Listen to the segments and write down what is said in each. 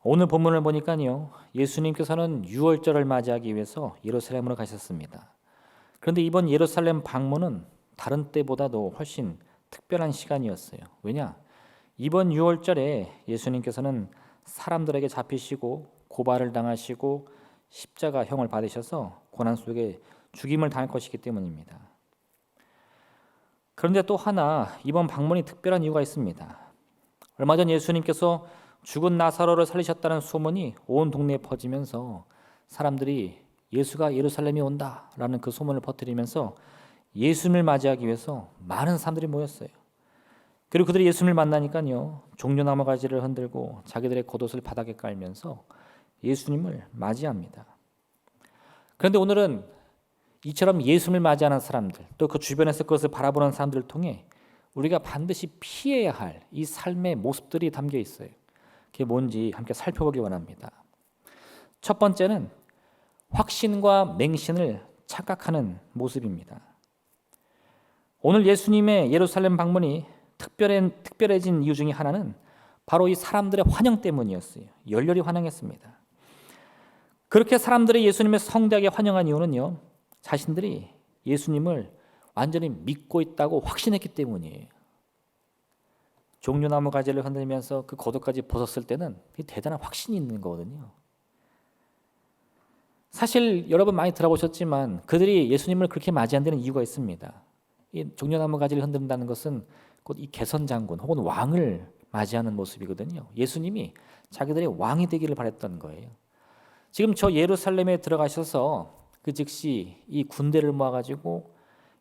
오늘 본문을 보니까요, 예수님께서는 유월절을 맞이하기 위해서 예루살렘으로 가셨습니다. 그런데 이번 예루살렘 방문은 다른 때보다도 훨씬 특별한 시간이었어요. 왜냐? 이번 유월절에 예수님께서는 사람들에게 잡히시고 고발을 당하시고 십자가형을 받으셔서 고난 속에 죽임을 당할 것이기 때문입니다. 그런데 또 하나 이번 방문이 특별한 이유가 있습니다. 얼마 전 예수님께서 죽은 나사로를 살리셨다는 소문이 온 동네에 퍼지면서 사람들이 예수가 예루살렘에 온다라는 그 소문을 퍼뜨리면서 예수님을 맞이하기 위해서 많은 사람들이 모였어요. 그리고 그들이 예수님을 만나니까요, 종려나무 가지를 흔들고 자기들의 겉옷을 바닥에 깔면서 예수님을 맞이합니다. 그런데 오늘은 이처럼 예수님을 맞이하는 사람들, 또 그 주변에서 그것을 바라보는 사람들을 통해 우리가 반드시 피해야 할 이 삶의 모습들이 담겨 있어요. 그게 뭔지 함께 살펴보기 원합니다. 첫 번째는 확신과 맹신을 착각하는 모습입니다. 오늘 예수님의 예루살렘 방문이 특별해진 이유 중에 하나는 바로 이 사람들의 환영 때문이었어요. 열렬히 환영했습니다. 그렇게 사람들이 예수님의 성대하게 환영한 이유는요, 자신들이 예수님을 완전히 믿고 있다고 확신했기 때문이에요. 종려나무 가지를 흔들면서 그 겉옷까지 벗었을 때는 대단한 확신이 있는 거거든요. 사실 여러분 많이 들어보셨지만 그들이 예수님을 그렇게 맞이한 데는 이유가 있습니다. 이 종려나무 가지를 흔든다는 것은 곧 이 개선 장군 혹은 왕을 맞이하는 모습이거든요. 예수님이 자기들의 왕이 되기를 바랬던 거예요. 지금 저 예루살렘에 들어가셔서 그 즉시 이 군대를 모아가지고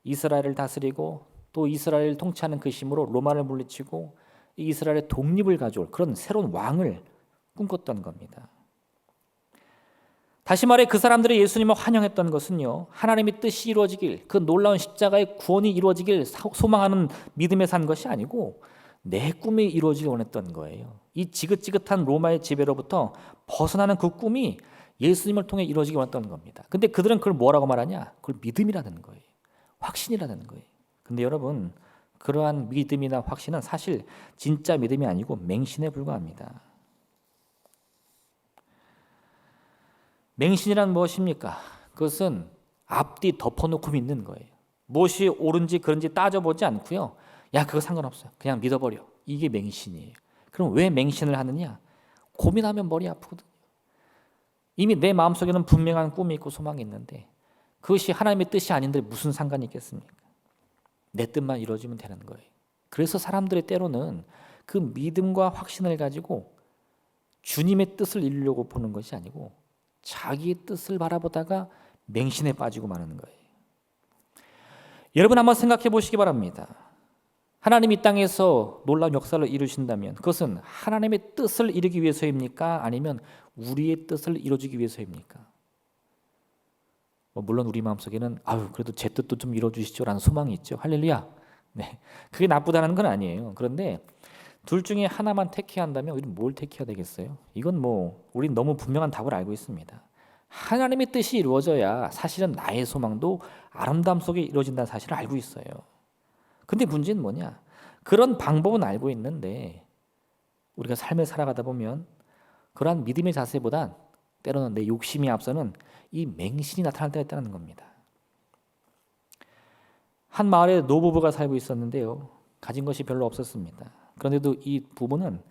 이스라엘을 다스리고 또 이스라엘을 통치하는 그 힘으로 로마를 물리치고 이스라엘의 독립을 가져올 그런 새로운 왕을 꿈꿨던 겁니다. 다시 말해 그 사람들이 예수님을 환영했던 것은요, 하나님의 뜻이 이루어지길, 그 놀라운 십자가의 구원이 이루어지길 소망하는 믿음에 산 것이 아니고 내 꿈이 이루어지길 원했던 거예요. 이 지긋지긋한 로마의 지배로부터 벗어나는 그 꿈이 예수님을 통해 이루어지길 원했던 겁니다. 근데 그들은 그걸 뭐라고 말하냐? 그걸 믿음이라는 거예요. 확신이라는 거예요. 근데 여러분, 그러한 믿음이나 확신은 사실 진짜 믿음이 아니고 맹신에 불과합니다. 맹신이란 무엇입니까? 그것은 앞뒤 덮어놓고 믿는 거예요. 무엇이 옳은지 그런지 따져보지 않고요. 야, 그거 상관없어요. 그냥 믿어버려. 이게 맹신이에요. 그럼 왜 맹신을 하느냐? 고민하면 머리 아프거든요. 이미 내 마음속에는 분명한 꿈이 있고 소망이 있는데 그것이 하나님의 뜻이 아닌데 무슨 상관이 있겠습니까? 내 뜻만 이루어지면 되는 거예요. 그래서 사람들이 때로는 그 믿음과 확신을 가지고 주님의 뜻을 이루려고 보는 것이 아니고 자기의 뜻을 바라보다가 맹신에 빠지고 마는 거예요. 여러분 한번 생각해 보시기 바랍니다. 하나님이 이 땅에서 놀라운 역사를 이루신다면 그것은 하나님의 뜻을 이루기 위해서입니까? 아니면 우리의 뜻을 이루어지기 위해서입니까? 물론 우리 마음속에는 그래도 제 뜻도 좀 이루어주시죠 라는 소망이 있죠. 할렐루야. 네, 그게 나쁘다는 건 아니에요. 그런데 둘 중에 하나만 택해야 한다면 우리는 뭘 택해야 되겠어요? 이건 우린 너무 분명한 답을 알고 있습니다. 하나님의 뜻이 이루어져야 사실은 나의 소망도 아름다움 속에 이루어진다는 사실을 알고 있어요. 근데 문제는 뭐냐? 그런 방법은 알고 있는데 우리가 삶을 살아가다 보면 그러한 믿음의 자세보단 때로는 내 욕심이 앞서는 이 맹신이 나타날 때가 있다는 겁니다. 한 마을에 노부부가 살고 있었는데요. 가진 것이 별로 없었습니다. 그런데도 이 부부는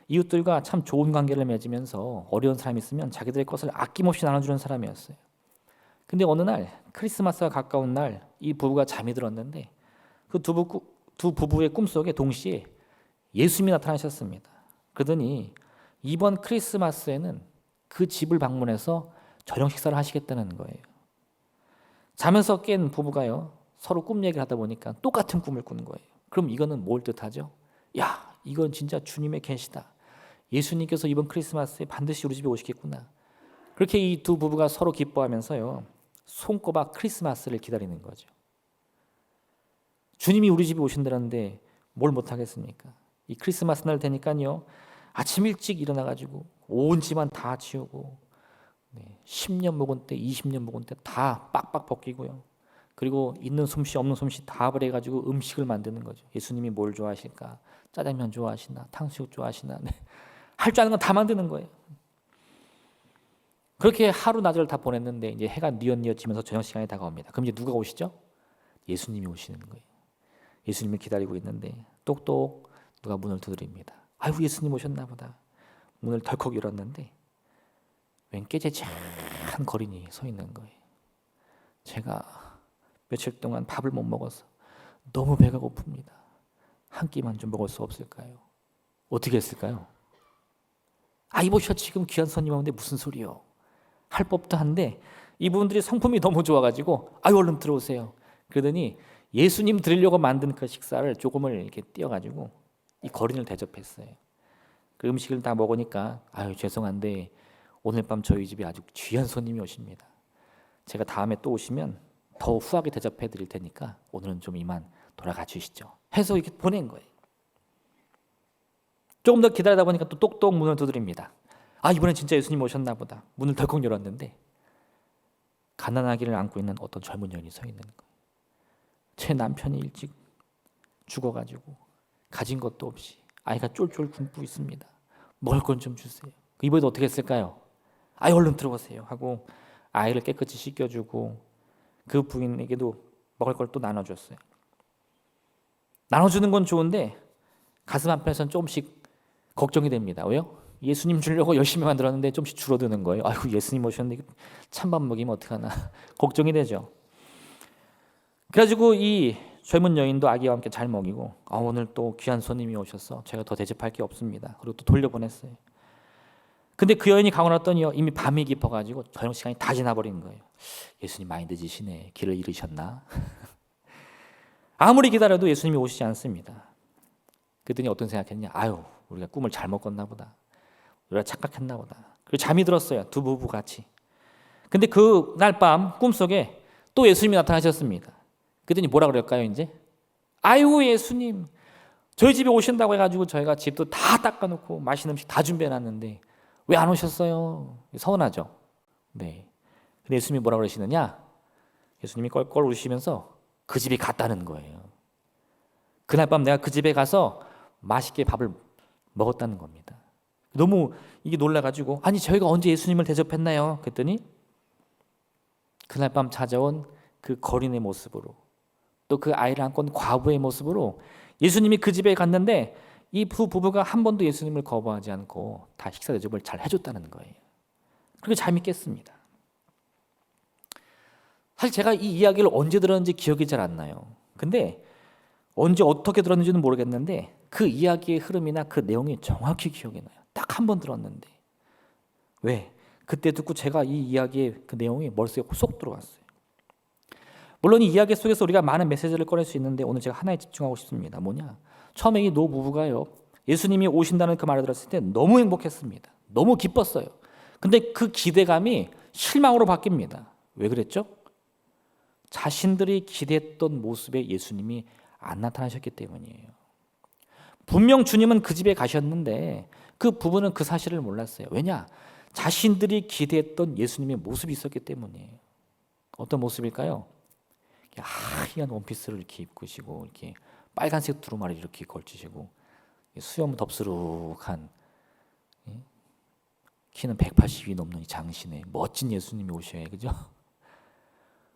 이웃들과 참 좋은 관계를 맺으면서 어려운 사람이 있으면 자기들의 것을 아낌없이 나눠주는 사람이었어요. 근데 어느 날 크리스마스가 가까운 날 이 부부가 잠이 들었는데 그 두 부부의 꿈속에 동시에 예수님이 나타나셨습니다. 그러더니 이번 크리스마스에는 그 집을 방문해서 저녁 식사를 하시겠다는 거예요. 자면서 깬 부부가요, 서로 꿈 얘기를 하다 보니까 똑같은 꿈을 꾸는 거예요. 그럼 이거는 뭘 뜻하죠? 야, 이건 진짜 주님의 계시다. 예수님께서 이번 크리스마스에 반드시 우리 집에 오시겠구나. 그렇게 이 두 부부가 서로 기뻐하면서요, 손꼽아 크리스마스를 기다리는 거죠. 주님이 우리 집에 오신다는데 뭘 못하겠습니까? 이 크리스마스 날 되니까요, 아침 일찍 일어나가지고 온 집안 다 치우고 10년 묵은 때 20년 묵은 때 다 빡빡 벗기고요. 그리고 있는 솜씨 없는 솜씨 다 버려가지고 음식을 만드는 거죠. 예수님이 뭘 좋아하실까? 짜장면 좋아하시나? 탕수육 좋아하시나? 할 줄 아는 건 다 만드는 거예요. 그렇게 하루 낮을 다 보냈는데 이제 해가 뉘엿뉘엿지면서 저녁 시간이 다가옵니다. 그럼 이제 누가 오시죠? 예수님이 오시는 거예요. 예수님을 기다리고 있는데 똑똑 누가 문을 두드립니다. 아유, 예수님 오셨나 보다. 문을 덜컥 열었는데 웬 깨재재한 거린이 서 있는 거예요. 제가 며칠 동안 밥을 못 먹어서 너무 배가 고픕니다. 한 끼만 좀 먹을 수 없을까요? 어떻게 했을까요? 이보셔, 지금 귀한 손님 오는데 무슨 소리요? 할 법도 한데 이분들이 성품이 너무 좋아가지고 얼른 들어오세요. 그러더니 예수님 드리려고 만든 그 식사를 조금을 이렇게 띄어가지고 이 거린을 대접했어요. 그 음식을 다 먹으니까 죄송한데 오늘 밤 저희 집에 아주 귀한 손님이 오십니다. 제가 다음에 또 오시면 더 후하게 대접해 드릴 테니까 오늘은 좀 이만 돌아가 주시죠 해서 이렇게 보낸 거예요. 조금 더 기다리다 보니까 또 똑똑 문을 두드립니다. 이번엔 진짜 예수님 오셨나 보다. 문을 덜컥 열었는데 가난하기를 안고 있는 어떤 젊은 여인이 서 있는 거예요. 제 남편이 일찍 죽어가지고 가진 것도 없이 아이가 쫄쫄 굶고 있습니다. 먹을 건 좀 주세요. 이번에도 어떻게 했을까요? 얼른 들어오세요 하고 아이를 깨끗이 씻겨주고 그 부인에게도 먹을 걸 또 나눠줬어요. 나눠주는 건 좋은데 가슴 한편에서는 조금씩 걱정이 됩니다. 왜요? 예수님 주려고 열심히 만들었는데 조금씩 줄어드는 거예요. 예수님 오셨는데 찬밥 먹이면 어떡하나 걱정이 되죠. 그래가지고 이 젊은 여인도 아기와 함께 잘 먹이고 오늘 또 귀한 손님이 오셔서 제가 더 대접할 게 없습니다. 그리고 또 돌려보냈어요. 근데 그 여인이 가고 났더니 이미 밤이 깊어가지고 저녁 시간이 다 지나버린 거예요. 예수님 많이 늦으시네. 길을 잃으셨나? 아무리 기다려도 예수님이 오시지 않습니다. 그랬더니 어떤 생각했냐? 우리가 꿈을 잘못 꿨나 보다. 우리가 착각했나 보다. 그리고 잠이 들었어요. 두 부부 같이. 근데 그날 밤 꿈속에 또 예수님이 나타나셨습니다. 그랬더니 뭐라 그럴까요 이제? 예수님 저희 집에 오신다고 해가지고 저희가 집도 다 닦아놓고 맛있는 음식 다 준비해놨는데 왜 안 오셨어요? 서운하죠. 네. 근데 예수님이 뭐라 그러시느냐? 예수님이 껄껄 웃으시면서 그 집에 갔다는 거예요. 그날 밤 내가 그 집에 가서 맛있게 밥을 먹었다는 겁니다. 너무 이게 놀라가지고 저희가 언제 예수님을 대접했나요? 그랬더니 그날 밤 찾아온 그 거린의 모습으로 또 그 아이를 안고 온 과부의 모습으로 예수님이 그 집에 갔는데 이 부부가 한 번도 예수님을 거부하지 않고 다 식사 대접을 잘 해줬다는 거예요. 그렇게 잠이 깼습니다. 사실 제가 이 이야기를 언제 들었는지 기억이 잘 안 나요. 근데 언제 어떻게 들었는지는 모르겠는데 그 이야기의 흐름이나 그 내용이 정확히 기억이 나요. 딱 한 번 들었는데. 왜? 그때 듣고 제가 이 이야기의 그 내용이 머릿속에 쏙 들어왔어요. 물론 이 이야기 속에서 우리가 많은 메시지를 꺼낼 수 있는데 오늘 제가 하나에 집중하고 싶습니다. 뭐냐? 처음에 이 노부부가요. 예수님이 오신다는 그 말을 들었을 때 너무 행복했습니다. 너무 기뻤어요. 근데 그 기대감이 실망으로 바뀝니다. 왜 그랬죠? 자신들이 기대했던 모습의 예수님이 안 나타나셨기 때문이에요. 분명 주님은 그 집에 가셨는데 그 부부는 그 사실을 몰랐어요. 왜냐? 자신들이 기대했던 예수님의 모습이 있었기 때문이에요. 어떤 모습일까요? 하얀 원피스를 이렇게 입으시고 이렇게 빨간색 두루마리를 이렇게 걸치시고 수염 덥수룩한 키는 180이 넘는 장신의 멋진 예수님이 오셔야 해요. 그죠?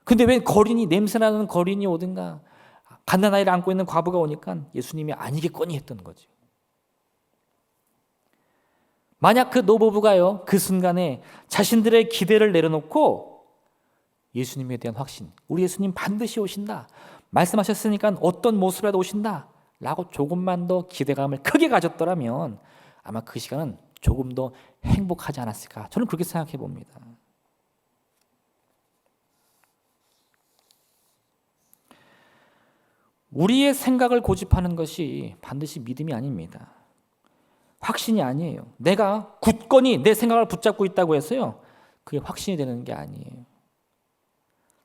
근데 왜 거린이 냄새나는 거린이 오든가 갓난 아이를 안고 있는 과부가 오니까 예수님이 아니겠거니 했던 거죠. 만약 그 노부부가요 그 순간에 자신들의 기대를 내려놓고 예수님에 대한 확신, 우리 예수님 반드시 오신다 말씀하셨으니까 어떤 모습이라도 오신다 라고 조금만 더 기대감을 크게 가졌더라면 아마 그 시간은 조금 더 행복하지 않았을까, 저는 그렇게 생각해 봅니다. 우리의 생각을 고집하는 것이 반드시 믿음이 아닙니다. 확신이 아니에요. 내가 굳건히 내 생각을 붙잡고 있다고 해서요 그게 확신이 되는 게 아니에요.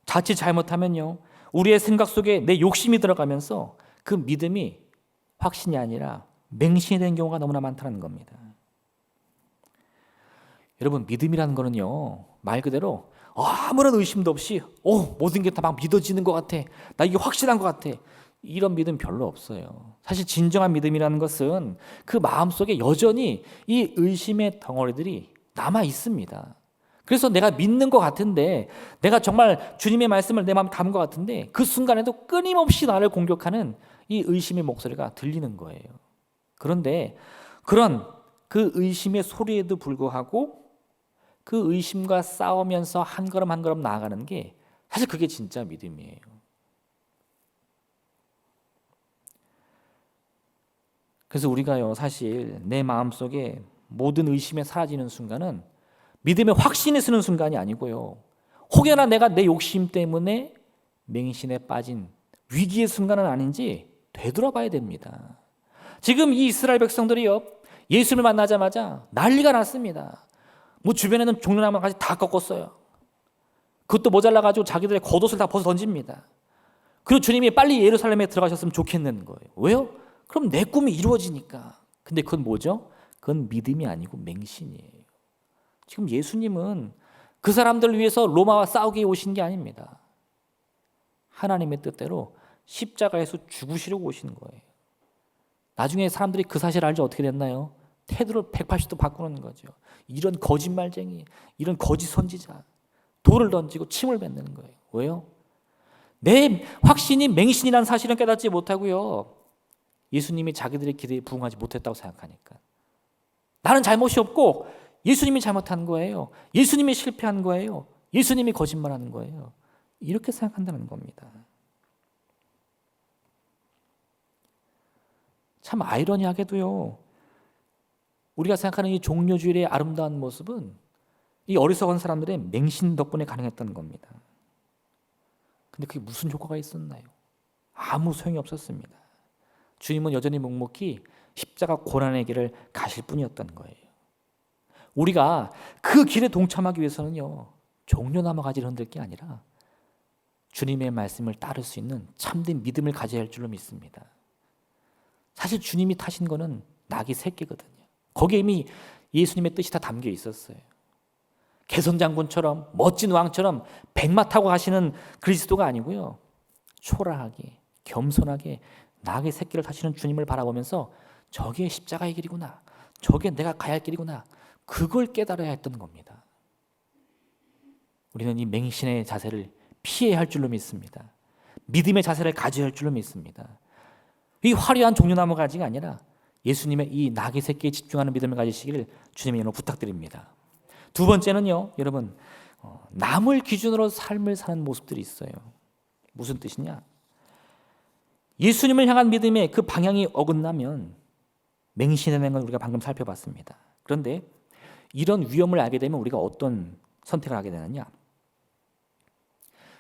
자칫 잘못하면요 우리의 생각 속에 내 욕심이 들어가면서 그 믿음이 확신이 아니라 맹신이 되는 경우가 너무나 많다는 겁니다. 여러분, 믿음이라는 거는요 말 그대로 아무런 의심도 없이 모든 게 다 막 믿어지는 것 같아, 나 이게 확실한 것 같아, 이런 믿음 별로 없어요. 사실 진정한 믿음이라는 것은 그 마음속에 여전히 이 의심의 덩어리들이 남아 있습니다. 그래서 내가 믿는 것 같은데, 내가 정말 주님의 말씀을 내 마음에 담은 것 같은데 그 순간에도 끊임없이 나를 공격하는 이 의심의 목소리가 들리는 거예요. 그런데 그런 그 의심의 소리에도 불구하고 그 의심과 싸우면서 한 걸음 한 걸음 나아가는 게 사실 그게 진짜 믿음이에요. 그래서 우리가요, 사실 내 마음속에 모든 의심이 사라지는 순간은 믿음의 확신에 서는 순간이 아니고요, 혹여나 내가 내 욕심 때문에 맹신에 빠진 위기의 순간은 아닌지 되돌아봐야 됩니다. 지금 이 이스라엘 백성들이요, 예수를 만나자마자 난리가 났습니다. 뭐 주변에는 종려나무까지 다 꺾었어요. 그것도 모자라가지고 자기들의 겉옷을 다 벗어 던집니다. 그리고 주님이 빨리 예루살렘에 들어가셨으면 좋겠는 거예요. 왜요? 그럼 내 꿈이 이루어지니까. 근데 그건 뭐죠? 그건 믿음이 아니고 맹신이에요. 지금 예수님은 그 사람들을 위해서 로마와 싸우게 오신 게 아닙니다. 하나님의 뜻대로 십자가에서 죽으시려고 오시는 거예요. 나중에 사람들이 그 사실을 알지 어떻게 됐나요? 태도를 180도 바꾸는 거죠. 이런 거짓말쟁이, 이런 거짓 선지자, 돌을 던지고 침을 뱉는 거예요. 왜요? 내 확신이 맹신이라는 사실은 깨닫지 못하고요, 예수님이 자기들의 기대에 부응하지 못했다고 생각하니까 나는 잘못이 없고 예수님이 잘못한 거예요, 예수님이 실패한 거예요, 예수님이 거짓말하는 거예요, 이렇게 생각한다는 겁니다. 참 아이러니하게도요, 우리가 생각하는 이 종료주일의 아름다운 모습은 이 어리석은 사람들의 맹신 덕분에 가능했던 겁니다. 근데 그게 무슨 효과가 있었나요? 아무 소용이 없었습니다. 주님은 여전히 묵묵히 십자가 고난의 길을 가실 뿐이었던 거예요. 우리가 그 길에 동참하기 위해서는요, 종려나무 가지를 흔들 게 아니라 주님의 말씀을 따를 수 있는 참된 믿음을 가져야 할 줄로 믿습니다. 사실 주님이 타신 거는 낙이 새끼거든요. 거기에 이미 예수님의 뜻이 다 담겨 있었어요. 개선장군처럼 멋진 왕처럼 백마 타고 가시는 그리스도가 아니고요, 초라하게 겸손하게 낙의 새끼를 타시는 주님을 바라보면서 저게 십자가의 길이구나, 저게 내가 가야 할 길이구나, 그걸 깨달아야 했던 겁니다. 우리는 이 맹신의 자세를 피해야 할 줄로 믿습니다. 믿음의 자세를 가져야 할 줄로 믿습니다. 이 화려한 종려나무 가지가 아니라 예수님의 이 낙의 새끼에 집중하는 믿음을 가지시기를 주님의 이름으로 부탁드립니다. 두 번째는요, 여러분, 남을 기준으로 삶을 사는 모습들이 있어요. 무슨 뜻이냐? 예수님을 향한 믿음의 그 방향이 어긋나면 맹신하는 건 우리가 방금 살펴봤습니다. 그런데 이런 위험을 알게 되면 우리가 어떤 선택을 하게 되느냐?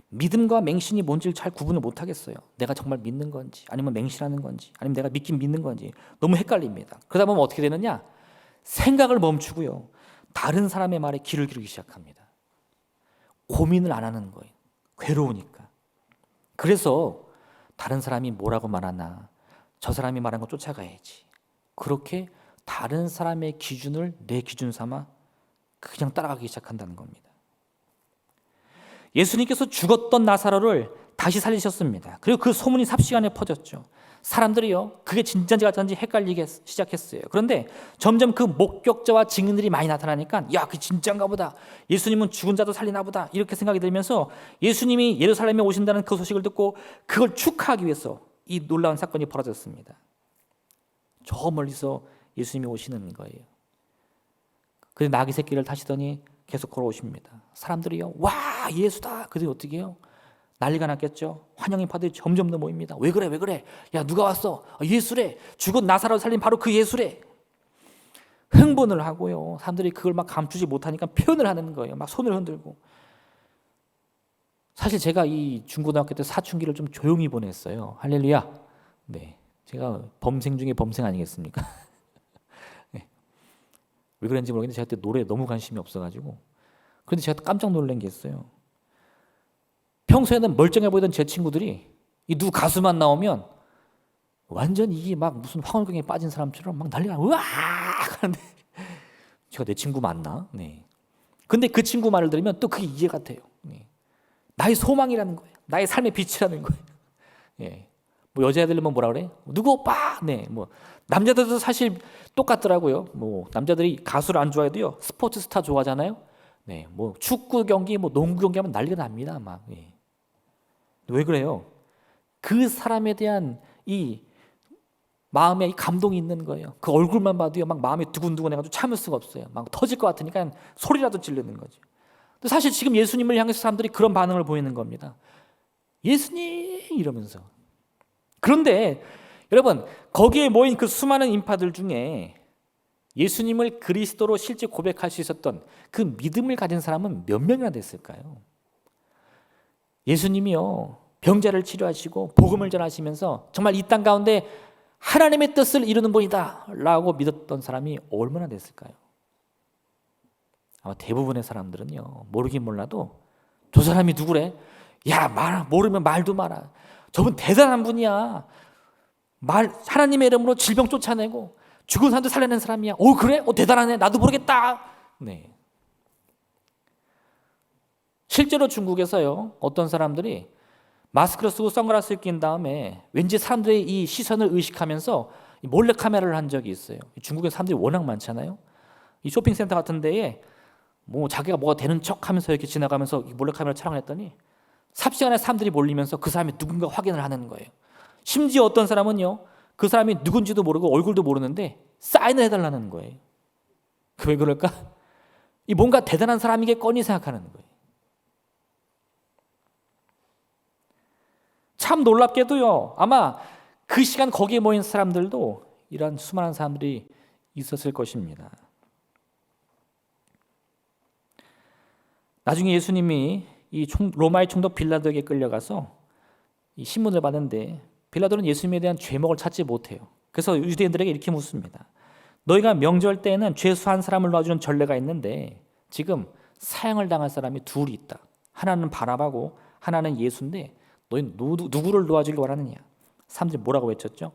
믿음과 맹신이 뭔지를 잘 구분을 못 하겠어요. 내가 정말 믿는 건지, 아니면 맹신하는 건지, 아니면 내가 믿긴 믿는 건지 너무 헷갈립니다. 그러다 보면 어떻게 되느냐? 생각을 멈추고요, 다른 사람의 말에 귀를 기울이기 시작합니다. 고민을 안 하는 거예요. 괴로우니까. 그래서 다른 사람이 뭐라고 말하나, 저 사람이 말한 거 쫓아가야지, 그렇게 다른 사람의 기준을 내 기준 삼아 그냥 따라가기 시작한다는 겁니다. 예수님께서 죽었던 나사로를 다시 살리셨습니다. 그리고 그 소문이 삽시간에 퍼졌죠. 사람들이요, 그게 진짜인지 가짜인지 헷갈리기 시작했어요. 그런데 점점 그 목격자와 증인들이 많이 나타나니까, 야, 그게 진짜인가 보다, 예수님은 죽은 자도 살리나 보다, 이렇게 생각이 들면서 예수님이 예루살렘에 오신다는 그 소식을 듣고 그걸 축하하기 위해서 이 놀라운 사건이 벌어졌습니다. 저 멀리서 예수님이 오시는 거예요. 그런데 나귀 새끼를 타시더니 계속 걸어오십니다. 사람들이요, 와, 예수다. 그래서 어떻게 해요? 난리가 났겠죠. 환영의 파들이 점점 더 모입니다. 왜 그래, 왜 그래? 야, 누가 왔어? 예수래. 죽은 나사로 살린 바로 그 예수래. 흥분을 하고요, 사람들이 그걸 막 감추지 못하니까 표현을 하는 거예요. 막 손을 흔들고. 사실 제가 이 중고등학교 때 사춘기를 좀 조용히 보냈어요. 할렐루야. 네, 제가 범생 중에 범생 아니겠습니까? 네. 왜 그런지 모르겠는데 제가 그때 노래에 너무 관심이 없어가지고. 그런데 제가 깜짝 놀란 게 있어요. 평소에는 멀쩡해 보이던 제 친구들이 이 누구 가수만 나오면 완전 이게 막 무슨 황홀경에 빠진 사람처럼 막 난리가 으악 하는데, 제가 내 친구 맞나? 네. 근데 그 친구 말을 들으면 또 그게 이해 같아요. 네. 나의 소망이라는 거예요. 나의 삶의 빛이라는 거예요. 예. 뭐 여자애들은 뭐라 그래? 누구 오빠? 네. 뭐 남자들도 사실 똑같더라고요. 뭐 남자들이 가수를 안 좋아해도요, 스포츠 스타 좋아하잖아요. 네, 뭐 축구 경기, 뭐 농구 경기 하면 난리가 납니다. 막. 예. 왜 그래요? 그 사람에 대한 이 마음에 이 감동이 있는 거예요. 그 얼굴만 봐도요, 막 마음이 두근두근해가지고 참을 수가 없어요. 막 터질 것 같으니까 소리라도 지르는 거죠. 근데 사실 지금 예수님을 향해서 사람들이 그런 반응을 보이는 겁니다. 예수님 이러면서. 그런데 여러분, 거기에 모인 그 수많은 인파들 중에 예수님을 그리스도로 실제 고백할 수 있었던 그 믿음을 가진 사람은 몇 명이나 됐을까요? 예수님이요, 병자를 치료하시고 복음을 전하시면서 정말 이 땅 가운데 하나님의 뜻을 이루는 분이다 라고 믿었던 사람이 얼마나 됐을까요? 아마 대부분의 사람들은요, 모르긴 몰라도 저 사람이 누구래? 야, 모르면 말도 마라. 저분 대단한 분이야. 하나님의 이름으로 질병 쫓아내고 죽은 사람도 살려낸 사람이야. 오, 그래? 대단하네. 나도 모르겠다. 네. 실제로 중국에서요, 어떤 사람들이 마스크를 쓰고 선글라스를 낀 다음에 왠지 사람들의 이 시선을 의식하면서 몰래 카메라를 한 적이 있어요. 중국에 사람들이 워낙 많잖아요. 이 쇼핑센터 같은 데에 뭐 자기가 뭐가 되는 척하면서 이렇게 지나가면서 몰래 카메라 촬영을 했더니 삽시간에 사람들이 몰리면서 그 사람이 누군가 확인을 하는 거예요. 심지어 어떤 사람은요, 그 사람이 누군지도 모르고 얼굴도 모르는데 사인을 해달라는 거예요. 왜 그럴까? 이 뭔가 대단한 사람이겠거니 생각하는 거예요. 참 놀랍게도요, 아마 그 시간 거기에 모인 사람들도 이런 수많은 사람들이 있었을 것입니다. 나중에 예수님이 이 로마의 총독 빌라도에게 끌려가서 이 신문을 받는데 빌라도는 예수님에 대한 죄목을 찾지 못해요. 그래서 유대인들에게 이렇게 묻습니다. 너희가 명절 때에는 죄수한 사람을 놓아주는 전례가 있는데 지금 사형을 당할 사람이 둘이 있다. 하나는 바라바고 하나는 예수인데 너희 누구를 놓아주길 원하느냐? 사람들이 뭐라고 외쳤죠?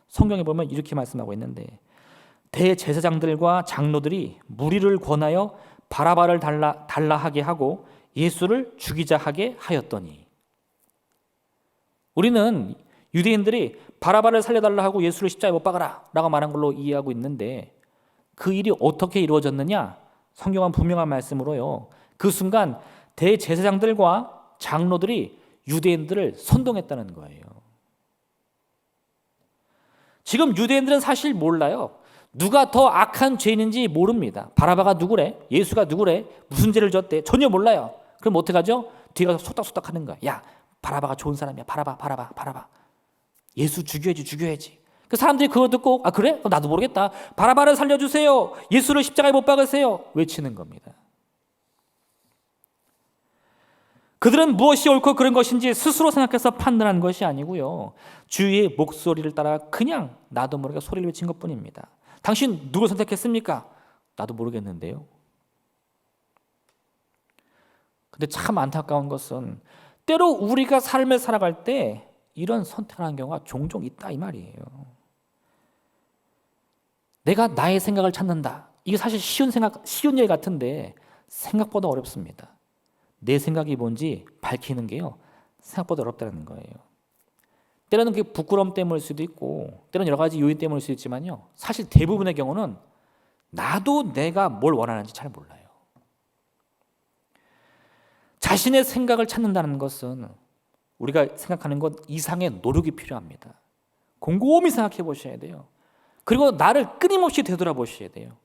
성경에 보면 이렇게 말씀하고 있는데 대제사장들과 장로들이 무리를 권하여 바라바를 달라 하게 하고 예수를 죽이자 하게 하였더니, 우리는 유대인들이 바라바를 살려달라 하고 예수를 십자가에 못 박아라 라고 말한 걸로 이해하고 있는데 그 일이 어떻게 이루어졌느냐? 성경은 분명한 말씀으로요, 그 순간 대제사장들과 장로들이 유대인들을 선동했다는 거예요. 지금 유대인들은 사실 몰라요. 누가 더 악한 죄인인지 모릅니다. 바라바가 누구래? 예수가 누구래? 무슨 죄를 졌대? 전혀 몰라요. 그럼 어떡하죠? 뒤에 가서 속닥속닥 하는 거야. 야, 바라바가 좋은 사람이야. 바라바. 예수 죽여야지. 그 사람들이 그거 듣고, 아 그래? 그럼 나도 모르겠다. 바라바를 살려주세요. 예수를 십자가에 못 박으세요. 외치는 겁니다. 그들은 무엇이 옳고 그른 것인지 스스로 생각해서 판단한 것이 아니고요, 주위의 목소리를 따라 그냥 나도 모르게 소리를 외친 것뿐입니다. 당신 누굴 선택했습니까? 나도 모르겠는데요. 근데 참 안타까운 것은 때로 우리가 삶을 살아갈 때 이런 선택하는 경우가 종종 있다 이 말이에요. 내가 나의 생각을 찾는다. 이게 사실 쉬운 일 같은데 생각보다 어렵습니다. 내 생각이 뭔지 밝히는 게요, 생각보다 어렵다는 거예요. 때로는 그게 부끄러움 때문일 수도 있고 때로는 여러 가지 요인 때문일 수도 있지만요, 사실 대부분의 경우는 나도 내가 뭘 원하는지 잘 몰라요. 자신의 생각을 찾는다는 것은 우리가 생각하는 것 이상의 노력이 필요합니다. 곰곰이 생각해 보셔야 돼요. 그리고 나를 끊임없이 되돌아보셔야 돼요.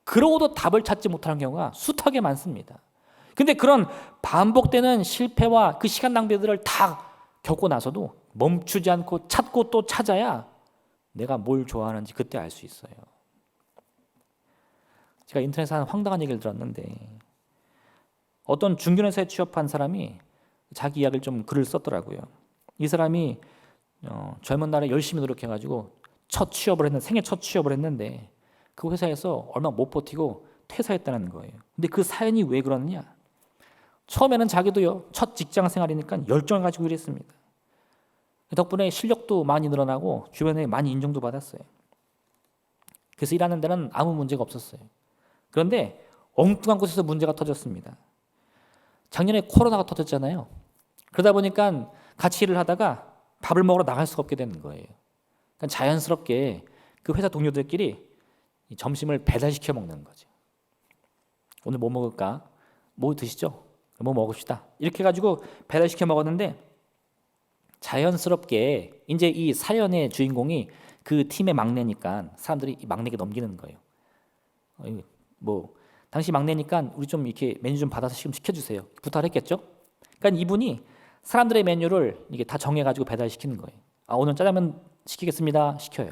그러고도 답을 찾지 못하는 경우가 숱하게 많습니다. 근데 그런 반복되는 실패와 그 시간 낭비들을 다 겪고 나서도 멈추지 않고 찾고 또 찾아야 내가 뭘 좋아하는지 그때 알 수 있어요. 제가 인터넷에서 한 황당한 얘기를 들었는데 어떤 중견회사에 취업한 사람이 자기 이야기를 좀 글을 썼더라고요. 이 사람이 젊은 날에 열심히 노력해가지고 생애 첫 취업을 했는데 그 회사에서 얼마 못 버티고 퇴사했다는 거예요. 근데 그 사연이 왜 그러느냐? 처음에는 자기도요, 첫 직장 생활이니까 열정을 가지고 일했습니다. 덕분에 실력도 많이 늘어나고 주변에 많이 인정도 받았어요. 그래서 일하는 데는 아무 문제가 없었어요. 그런데 엉뚱한 곳에서 문제가 터졌습니다. 작년에 코로나가 터졌잖아요. 그러다 보니까 같이 일을 하다가 밥을 먹으러 나갈 수가 없게 되는 거예요. 그러니까 자연스럽게 그 회사 동료들끼리 점심을 배달시켜 먹는 거죠. 오늘 뭐 먹을까? 뭐 드시죠? 뭐 먹읍시다. 이렇게 해가지고 배달시켜 먹었는데 자연스럽게 이제 이 사연의 주인공이 그 팀의 막내니까 사람들이 이 막내에게 넘기는 거예요. 뭐 당시 막내니까 우리 좀 이렇게 메뉴 좀 받아서 지금 시켜주세요. 부탁을 했겠죠. 그러니까 이분이 사람들의 메뉴를 이게 다 정해가지고 배달시키는 거예요. 오늘 짜장면 시키겠습니다. 시켜요.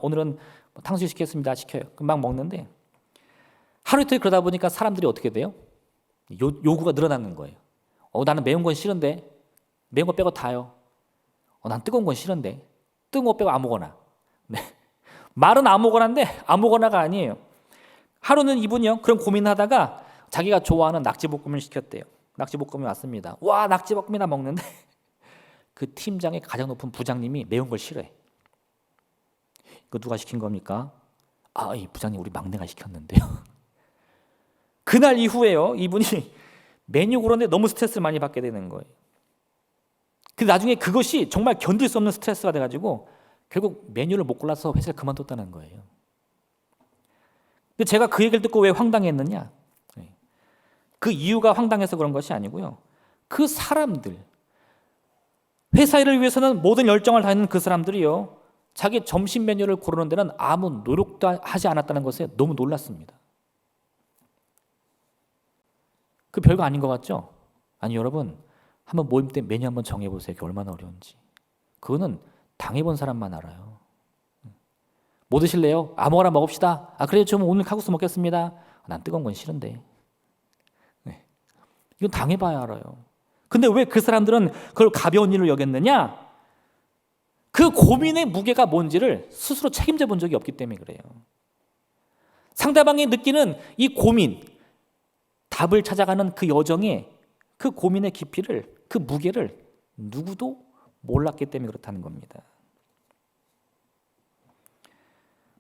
오늘은 뭐 탕수육 시키겠습니다. 시켜요. 금방 먹는데 하루 이틀 그러다 보니까 사람들이 어떻게 돼요? 요구가 늘어나는 거예요. 나는 매운 건 싫은데 매운 거 빼고 다요. 난 뜨거운 건 싫은데 뜨거운 거 빼고 아무거나. 네. 말은 아무거나인데 아무거나가 아니에요. 하루는 이분이요. 그런 고민하다가 자기가 좋아하는 낙지볶음을 시켰대요. 낙지볶음이 왔습니다. 와, 낙지볶음이나 먹는데 그 팀장의 가장 높은 부장님이 매운 걸 싫어해. 이거 누가 시킨 겁니까? 이 부장님 우리 막내가 시켰는데요. 그날 이후에요. 이분이 메뉴 고르는데 너무 스트레스를 많이 받게 되는 거예요. 나중에 그것이 정말 견딜 수 없는 스트레스가 돼가지고 결국 메뉴를 못 골라서 회사를 그만뒀다는 거예요. 근데 제가 그 얘기를 듣고 왜 황당했느냐? 그 이유가 황당해서 그런 것이 아니고요. 그 사람들, 회사 일을 위해서는 모든 열정을 다하는 그 사람들이요. 자기 점심 메뉴를 고르는 데는 아무 노력도 하지 않았다는 것에 너무 놀랐습니다. 그 별거 아닌 것 같죠? 아니 여러분, 한번 모임 때 메뉴 한번 정해보세요. 그게 얼마나 어려운지. 그거는 당해본 사람만 알아요. 뭐 드실래요? 아무거나 먹읍시다. 그래요, 좀 오늘 칼국수 먹겠습니다. 난 뜨거운 건 싫은데. 네. 이건 당해봐야 알아요. 근데 왜 그 사람들은 그걸 가벼운 일로 여겼느냐? 그 고민의 무게가 뭔지를 스스로 책임져 본 적이 없기 때문에 그래요. 상대방이 느끼는 이 고민, 답을 찾아가는 그 여정에 그 고민의 깊이를, 그 무게를 누구도 몰랐기 때문에 그렇다는 겁니다.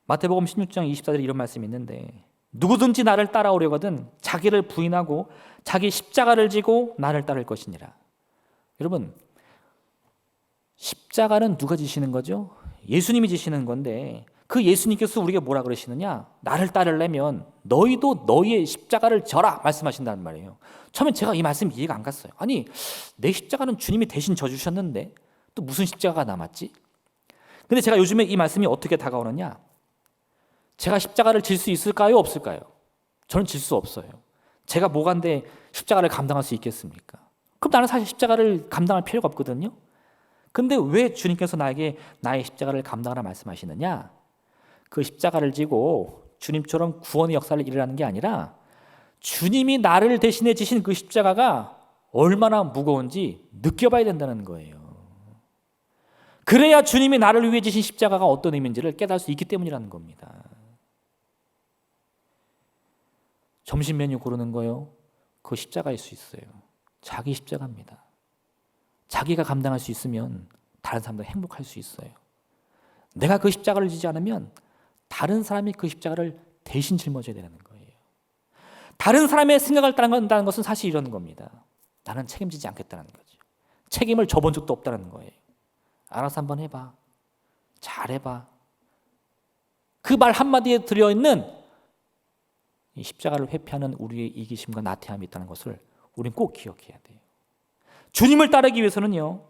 마태복음 16장 24절에 이런 말씀이 있는데 누구든지 나를 따라오려거든 자기를 부인하고 자기 십자가를 지고 나를 따를 것이니라. 여러분, 십자가는 누가 지시는 거죠? 예수님이 지시는 건데 그 예수님께서 우리에게 뭐라 그러시느냐? 나를 따르려면 너희도 너희의 십자가를 져라 말씀하신다는 말이에요. 처음에 제가 이 말씀 이해가 안 갔어요. 아니, 내 십자가는 주님이 대신 져주셨는데 또 무슨 십자가가 남았지? 근데 제가 요즘에 이 말씀이 어떻게 다가오느냐? 제가 십자가를 질 수 있을까요? 없을까요? 저는 질 수 없어요. 제가 뭐간데 십자가를 감당할 수 있겠습니까? 그럼 나는 사실 십자가를 감당할 필요가 없거든요. 근데 왜 주님께서 나에게 나의 십자가를 감당하라 말씀하시느냐? 그 십자가를 지고 주님처럼 구원의 역사를 일어나는 게 아니라 주님이 나를 대신해 지신 그 십자가가 얼마나 무거운지 느껴봐야 된다는 거예요. 그래야 주님이 나를 위해 지신 십자가가 어떤 의미인지를 깨달을 수 있기 때문이라는 겁니다. 점심 메뉴 고르는 거요. 그거 십자가일 수 있어요. 자기 십자가입니다. 자기가 감당할 수 있으면 다른 사람도 행복할 수 있어요. 내가 그 십자가를 지지 않으면 다른 사람이 그 십자가를 대신 짊어져야 되는 거예요. 다른 사람의 생각을 따른다는 것은 사실 이런 겁니다. 나는 책임지지 않겠다는 거죠. 책임을 져본 적도 없다는 거예요. 알아서 한번 해봐. 잘해봐. 그 말 한마디에 들어있는 이 십자가를 회피하는 우리의 이기심과 나태함이 있다는 것을 우리는 꼭 기억해야 돼요. 주님을 따르기 위해서는요,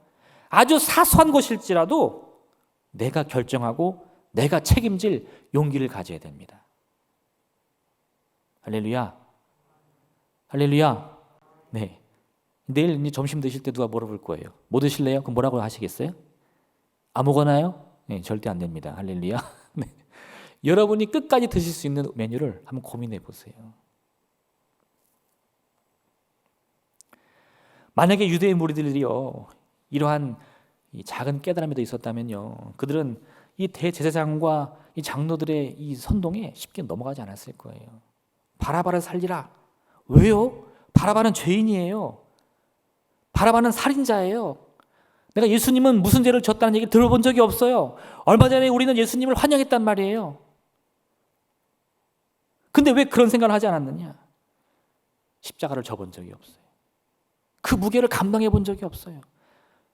아주 사소한 것일지라도 내가 결정하고 내가 책임질 용기를 가져야 됩니다. 할렐루야. 할렐루야. 네. 내일 이제 점심 드실 때 누가 물어볼 거예요. 뭐 드실래요? 그럼 뭐라고 하시겠어요? 아무거나요? 네, 절대 안 됩니다. 할렐루야. 네. 여러분이 끝까지 드실 수 있는 메뉴를 한번 고민해 보세요. 만약에 유대의 무리들이요, 이러한 이 작은 깨달음이 더 있었다면요, 그들은 이 대제사장과 이 장로들의 이 선동에 쉽게 넘어가지 않았을 거예요. 바라바를 살리라. 왜요? 바라바는 죄인이에요. 바라바는 살인자예요. 내가 예수님은 무슨 죄를 졌다는 얘기 들어본 적이 없어요. 얼마 전에 우리는 예수님을 환영했단 말이에요. 근데 왜 그런 생각을 하지 않았느냐? 십자가를 져본 적이 없어요. 그 무게를 감당해 본 적이 없어요.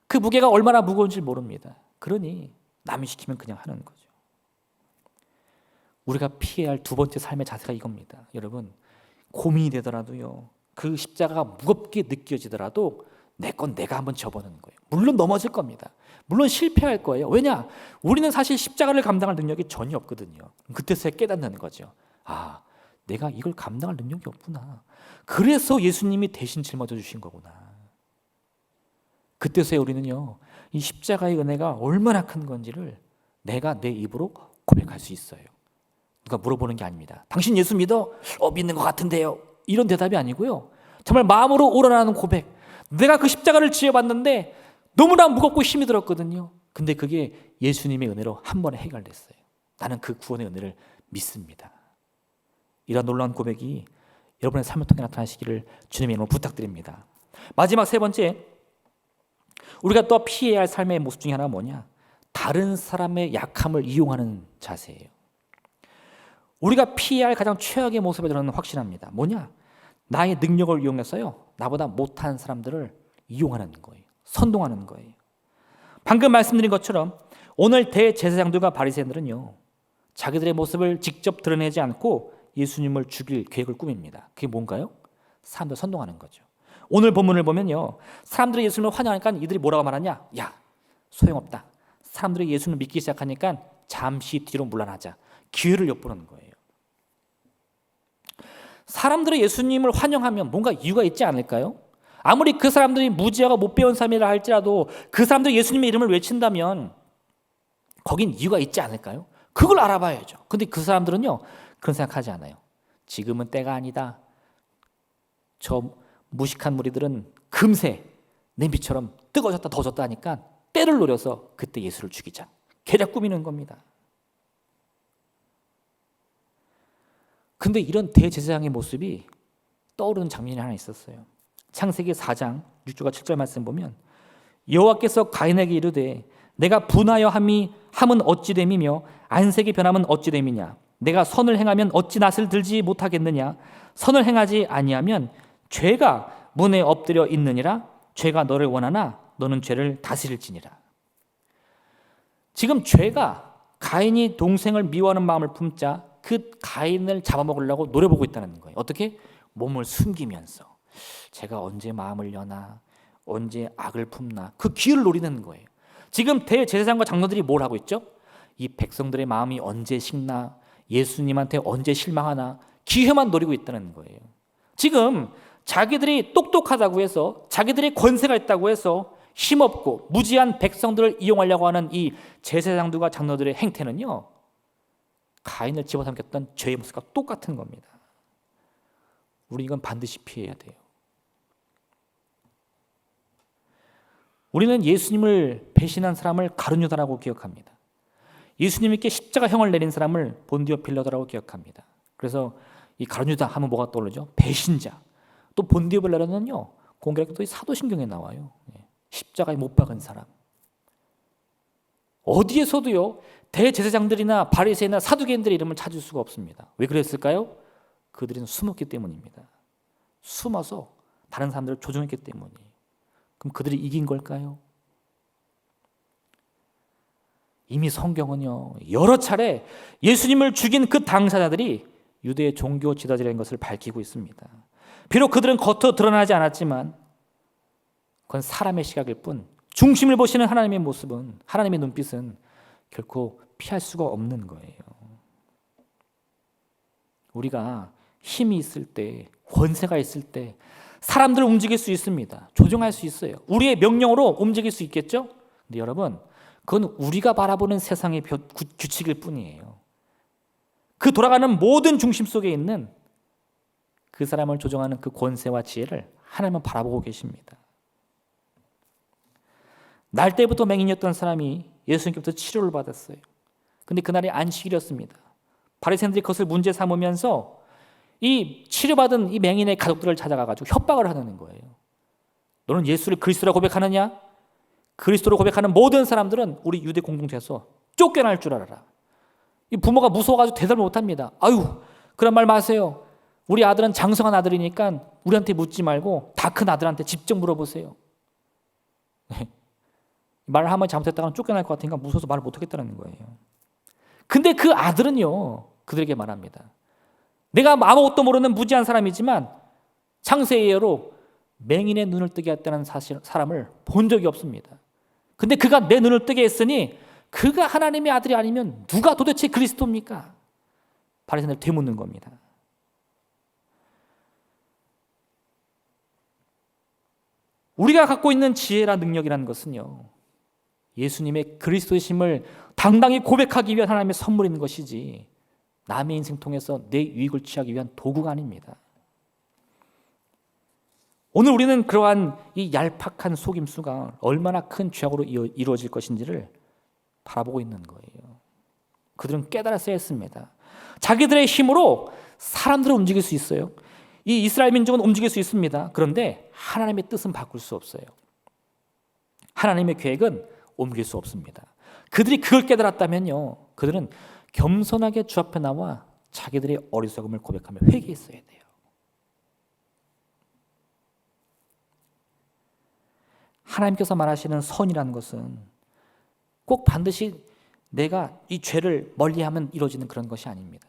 그 무게가 얼마나 무거운지 모릅니다. 그러니 남이 시키면 그냥 하는 거죠. 우리가 피해야 할 두 번째 삶의 자세가 이겁니다. 여러분, 고민이 되더라도요, 그 십자가가 무겁게 느껴지더라도 내 건 내가 한번 져보는 거예요. 물론 넘어질 겁니다. 물론 실패할 거예요. 왜냐? 우리는 사실 십자가를 감당할 능력이 전혀 없거든요. 그때서야 깨닫는 거죠. 아, 내가 이걸 감당할 능력이 없구나. 그래서 예수님이 대신 짊어져 주신 거구나. 그때서야 우리는요, 이 십자가의 은혜가 얼마나 큰 건지를 내가 내 입으로 고백할 수 있어요. 누가 물어보는 게 아닙니다. 당신 예수 믿어? 믿는 것 같은데요. 이런 대답이 아니고요. 정말 마음으로 우러나는 고백. 내가 그 십자가를 지어봤는데 너무나 무겁고 힘이 들었거든요. 근데 그게 예수님의 은혜로 한 번에 해결됐어요. 나는 그 구원의 은혜를 믿습니다. 이런 놀라운 고백이 여러분의 삶을 통해 나타나시기를 주님의 이름으로 부탁드립니다. 마지막 세 번째, 우리가 또 피해야 할 삶의 모습 중에 하나가 뭐냐? 다른 사람의 약함을 이용하는 자세예요. 우리가 피해야 할 가장 최악의 모습에 저는 확신합니다. 뭐냐? 나의 능력을 이용해서요, 나보다 못한 사람들을 이용하는 거예요. 선동하는 거예요. 방금 말씀드린 것처럼 오늘 대제사장들과 바리새인들은요, 자기들의 모습을 직접 드러내지 않고 예수님을 죽일 계획을 꾸밉니다. 그게 뭔가요? 사람들 선동하는 거죠. 오늘 본문을 보면요, 사람들이 예수님을 환영하니까 이들이 뭐라고 말하냐? 야, 소용없다. 사람들이 예수님을 믿기 시작하니까 잠시 뒤로 물러나자. 기회를 엿보는 거예요. 사람들이 예수님을 환영하면 뭔가 이유가 있지 않을까요? 아무리 그 사람들이 무지하고 못 배운 사람이라 할지라도 그 사람들이 예수님의 이름을 외친다면 거긴 이유가 있지 않을까요? 그걸 알아봐야죠. 근데 그 사람들은요, 그런 생각하지 않아요. 지금은 때가 아니다. 저 무식한 무리들은 금세 냄비처럼 뜨거워졌다 더워졌다 하니까 때를 노려서 그때 예수를 죽이자. 계략 꾸미는 겁니다. 근데 이런 대제사장의 모습이 떠오르는 장면이 하나 있었어요. 창세기 4장 6절과 7절 말씀 보면 여호와께서 가인에게 이르되 내가 분하여 함은 어찌 됨이며 안색이 변함은 어찌 됨이냐. 내가 선을 행하면 어찌 낯을 들지 못하겠느냐. 선을 행하지 아니하면 죄가 문에 엎드려 있느니라. 죄가 너를 원하나 너는 죄를 다스릴지니라. 지금 죄가 가인이 동생을 미워하는 마음을 품자 그 가인을 잡아먹으려고 노려보고 있다는 거예요. 어떻게? 몸을 숨기면서 제가 언제 마음을 여나 언제 악을 품나 그 기회를 노리는 거예요. 지금 대제사장과 장로들이 뭘 하고 있죠? 이 백성들의 마음이 언제 식나 예수님한테 언제 실망하나 기회만 노리고 있다는 거예요. 지금 자기들이 똑똑하다고 해서 자기들이 권세가 있다고 해서 힘없고 무지한 백성들을 이용하려고 하는 이 제사장들과 장로들의 행태는요, 가인을 집어삼켰던 죄의 모습과 똑같은 겁니다. 우리 이건 반드시 피해야 돼요. 우리는 예수님을 배신한 사람을 가룟유다라고 기억합니다. 예수님께 십자가형을 내린 사람을 본디오 빌라도라고 기억합니다. 그래서 이 가룟유다 하면 뭐가 떠오르죠? 배신자. 또 본디오 빌라도는요, 공교롭게 또 사도신경에 나와요. 십자가에 못 박은 사람. 어디에서도요, 대제사장들이나 바리새인이나 사두개인들의 이름을 찾을 수가 없습니다. 왜 그랬을까요? 그들은 숨었기 때문입니다. 숨어서 다른 사람들을 조종했기 때문이에요. 그럼 그들이 이긴 걸까요? 이미 성경은요, 여러 차례 예수님을 죽인 그 당사자들이 유대의 종교 지도자라는 것을 밝히고 있습니다. 비록 그들은 겉으로 드러나지 않았지만 그건 사람의 시각일 뿐 중심을 보시는 하나님의 모습은, 하나님의 눈빛은 결코 피할 수가 없는 거예요. 우리가 힘이 있을 때, 권세가 있을 때 사람들을 움직일 수 있습니다. 조종할 수 있어요. 우리의 명령으로 움직일 수 있겠죠? 근데 여러분, 그건 우리가 바라보는 세상의 규칙일 뿐이에요. 그 돌아가는 모든 중심 속에 있는 그 사람을 조종하는 그 권세와 지혜를 하나님은 바라보고 계십니다. 날 때부터 맹인이었던 사람이 예수님께부터 치료를 받았어요. 근데 그날이 안식일이었습니다. 바리새인들이 그것을 문제 삼으면서 이 치료받은 이 맹인의 가족들을 찾아가가지고 협박을 하는 거예요. 너는 예수를 그리스도라 고백하느냐? 그리스도로 고백하는 모든 사람들은 우리 유대 공동체에서 쫓겨날 줄 알아라. 이 부모가 무서워가지고 대답을 못합니다. 아유, 그런 말 마세요. 우리 아들은 장성한 아들이니까 우리한테 묻지 말고 다 큰 아들한테 직접 물어보세요. 말을 한번 잘못했다가는 쫓겨날 것 같으니까 무서워서 말을 못하겠다는 거예요. 근데 그 아들은요, 그들에게 말합니다. 내가 아무것도 모르는 무지한 사람이지만 창세예로 맹인의 눈을 뜨게 했다는 사람을 본 적이 없습니다. 근데 그가 내 눈을 뜨게 했으니 그가 하나님의 아들이 아니면 누가 도대체 그리스도입니까? 바리새인들 되묻는 겁니다. 우리가 갖고 있는 지혜라 능력이라는 것은요, 예수님의 그리스도이심을 당당히 고백하기 위한 하나님의 선물인 것이지 남의 인생 통해서 내 유익을 취하기 위한 도구가 아닙니다. 오늘 우리는 그러한 이 얄팍한 속임수가 얼마나 큰 죄악으로 이루어질 것인지를 바라보고 있는 거예요. 그들은 깨달았어야 했습니다. 자기들의 힘으로 사람들을 움직일 수 있어요. 이 이스라엘 민족은 움직일 수 있습니다. 그런데 하나님의 뜻은 바꿀 수 없어요. 하나님의 계획은 옮길 수 없습니다. 그들이 그걸 깨달았다면요, 그들은 겸손하게 주 앞에 나와 자기들의 어리석음을 고백하며 회개했어야 돼요. 하나님께서 말하시는 선이라는 것은 꼭 반드시 내가 이 죄를 멀리하면 이루어지는 그런 것이 아닙니다.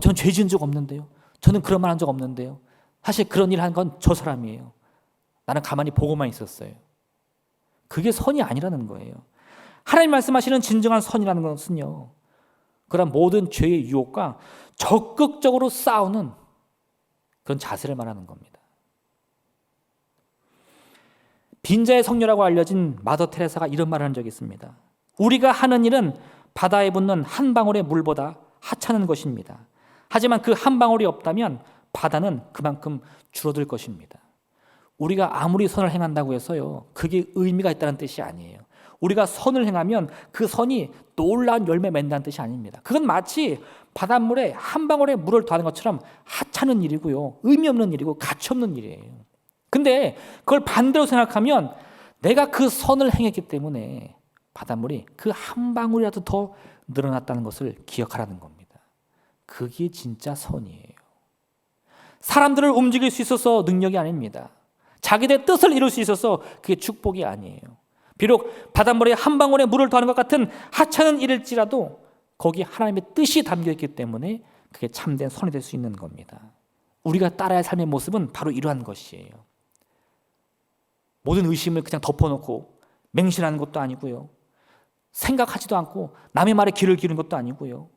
저는 죄 지은 적 없는데요. 저는 그런 말 한 적 없는데요. 사실 그런 일 한 건 저 사람이에요. 나는 가만히 보고만 있었어요. 그게 선이 아니라는 거예요. 하나님 말씀하시는 진정한 선이라는 것은요, 그런 모든 죄의 유혹과 적극적으로 싸우는 그런 자세를 말하는 겁니다. 빈자의 성녀라고 알려진 마더 테레사가 이런 말을 한 적이 있습니다. 우리가 하는 일은 바다에 붙는 한 방울의 물보다 하찮은 것입니다. 하지만 그 한 방울이 없다면 바다는 그만큼 줄어들 것입니다. 우리가 아무리 선을 행한다고 해서요, 그게 의미가 있다는 뜻이 아니에요. 우리가 선을 행하면 그 선이 놀라운 열매 맺는다는 뜻이 아닙니다. 그건 마치 바닷물에 한 방울의 물을 더하는 것처럼 하찮은 일이고요, 의미 없는 일이고 가치 없는 일이에요. 근데 그걸 반대로 생각하면 내가 그 선을 행했기 때문에 바닷물이 그 한 방울이라도 더 늘어났다는 것을 기억하라는 겁니다. 그게 진짜 선이에요. 사람들을 움직일 수 있어서 능력이 아닙니다. 자기들의 뜻을 이룰 수 있어서 그게 축복이 아니에요. 비록 바닷물에 한 방울의 물을 더하는 것 같은 하찮은 일일지라도 거기에 하나님의 뜻이 담겨있기 때문에 그게 참된 선이 될 수 있는 겁니다. 우리가 따라야 할 삶의 모습은 바로 이러한 것이에요. 모든 의심을 그냥 덮어놓고 맹신하는 것도 아니고요, 생각하지도 않고 남의 말에 귀를 기울이는 것도 아니고요,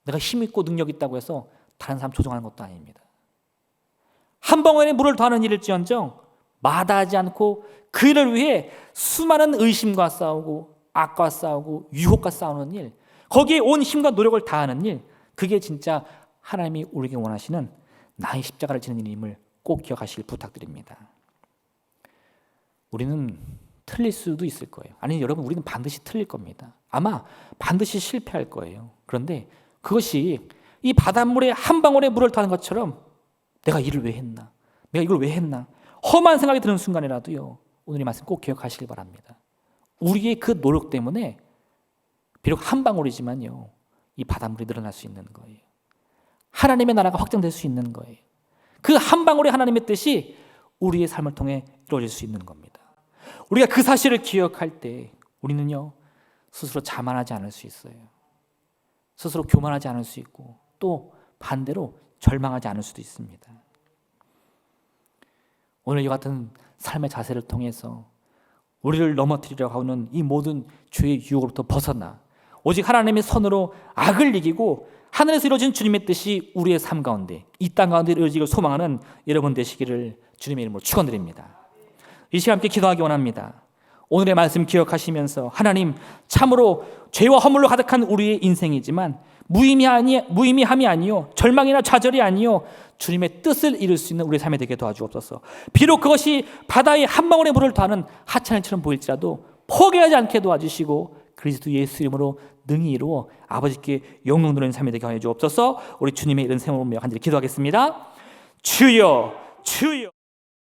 내가 힘 있고 능력 있다고 해서 다른 사람 조종하는 것도 아닙니다. 한 방울의 물을 더하는 일일지언정 마다하지 않고 그 일을 위해 수많은 의심과 싸우고 악과 싸우고 유혹과 싸우는 일, 거기에 온 힘과 노력을 다하는 일, 그게 진짜 하나님이 우리에게 원하시는 나의 십자가를 지는 일임을 꼭 기억하시길 부탁드립니다. 우리는 틀릴 수도 있을 거예요. 아니, 여러분, 우리는 반드시 틀릴 겁니다. 아마 반드시 실패할 거예요. 그런데 그것이 이 바닷물에 한 방울의 물을 더하는 것처럼 내가 일을 왜 했나? 내가 이걸 왜 했나? 험한 생각이 드는 순간이라도요, 오늘 이 말씀 꼭 기억하시길 바랍니다. 우리의 그 노력 때문에 비록 한 방울이지만요, 이 바닷물이 늘어날 수 있는 거예요. 하나님의 나라가 확장될 수 있는 거예요. 그 한 방울의 하나님의 뜻이 우리의 삶을 통해 이루어질 수 있는 겁니다. 우리가 그 사실을 기억할 때 우리는요, 스스로 자만하지 않을 수 있어요. 스스로 교만하지 않을 수 있고, 또 반대로 절망하지 않을 수도 있습니다. 오늘 이 같은 삶의 자세를 통해서 우리를 넘어뜨리려고 하는 이 모든 죄의 유혹으로부터 벗어나 오직 하나님의 선으로 악을 이기고 하늘에서 이루어진 주님의 뜻이 우리의 삶 가운데, 이 땅 가운데 이루어지기를 소망하는 여러분 되시기를 주님의 이름으로 축원드립니다. 이 시간 함께 기도하기 원합니다. 오늘의 말씀 기억하시면서 하나님, 참으로 죄와 허물로 가득한 우리의 인생이지만 무의미함이 아니요, 절망이나 좌절이 아니요, 주님의 뜻을 이룰 수 있는 우리의 삶이 되게 도와주옵소서. 비록 그것이 바다에 한 방울의 물을 더하는 하찮은처럼 보일지라도 포기하지 않게 도와주시고 그리스도 예수 이름으로 능히 이루어 아버지께 영광 돌리는 삶이 되게 하여 주옵소서. 우리 주님의 이런 생명을 간절히 기도하겠습니다. 주여, 주여.